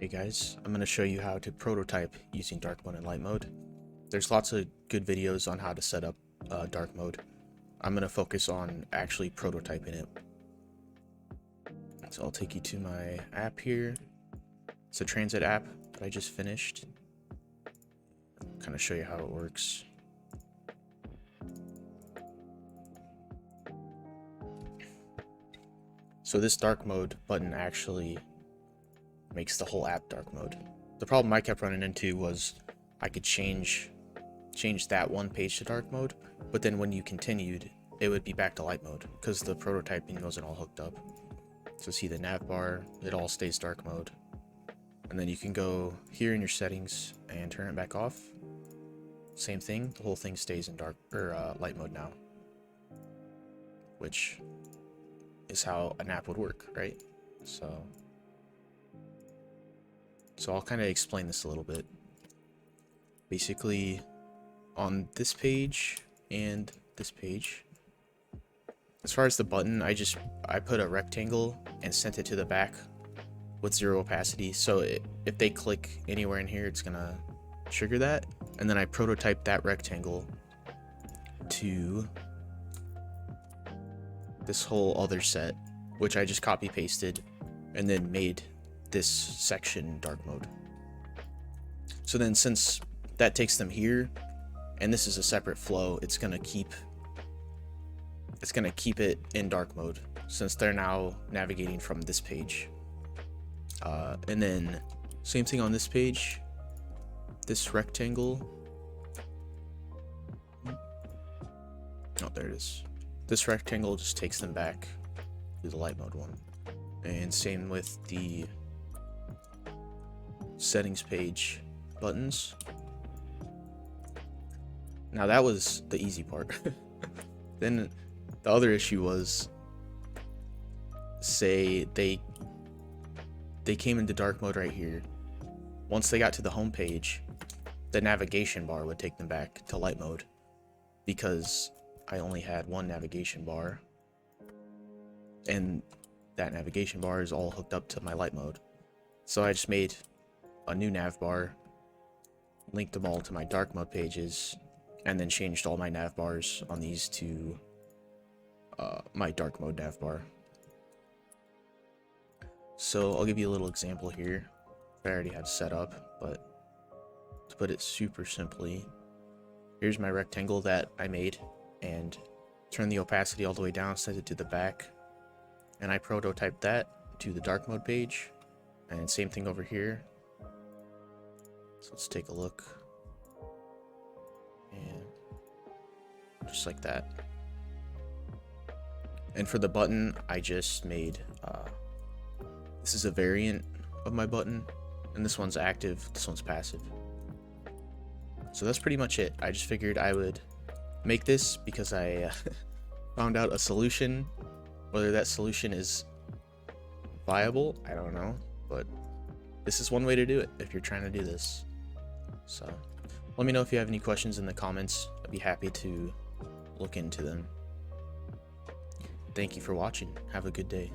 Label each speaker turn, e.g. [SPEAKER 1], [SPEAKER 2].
[SPEAKER 1] Hey guys, I'm going to show you how to prototype using dark mode and light mode. There's lots of good videos on how to set up dark mode. I'm going to focus on actually prototyping it. So I'll take you to my app here. It's a transit app that I just finished. Kind of show you how it works. So this dark mode button actually makes the whole app dark mode. The problem I kept running into was I could change that one page to dark mode, but then when you continued, it would be back to light mode because the prototyping wasn't all hooked up. So see the nav bar, it all stays dark mode. And then you can go here in your settings and turn it back off. Same thing, the whole thing stays in dark or light mode now, which is how an app would work, right? So I'll kind of explain this a little bit. Basically, on this page and this page, as far as the button, I put a rectangle and sent it to the back with 0 opacity. So if they click anywhere in here, it's gonna trigger that. And then I prototyped that rectangle to this whole other set, which I just copy pasted and then made this section dark mode. So then since that takes them here and this is a separate flow, it's gonna keep it in dark mode since they're now navigating from this page. And then same thing on this page, this rectangle. Oh, there it is. This rectangle just takes them back to the light mode one. And same with the settings page buttons. Now that was the easy part. Then the other issue was, say they came into dark mode right here. Once they got to the home page, the navigation bar would take them back to light mode because I only had one navigation bar and that navigation bar is all hooked up to my light mode. So I just made a new nav bar, linked them all to my dark mode pages, and then changed all my nav bars on these to my dark mode nav bar. So I'll give you a little example here. I already have set up, but to put it super simply, here's my rectangle that I made and turn the opacity all the way down, set it to the back, and I prototyped that to the dark mode page. And same thing over here. So let's take a look. And just like that. And for the button, I just made this is a variant of my button, and this one's active, this one's passive. So that's pretty much it. I just figured I would make this because I found out a solution. Whether that solution is viable, I don't know, but this is one way to do it if you're trying to do this. So let me know if you have any questions in the comments. I'd be happy to look into them. Thank you for watching. Have a good day.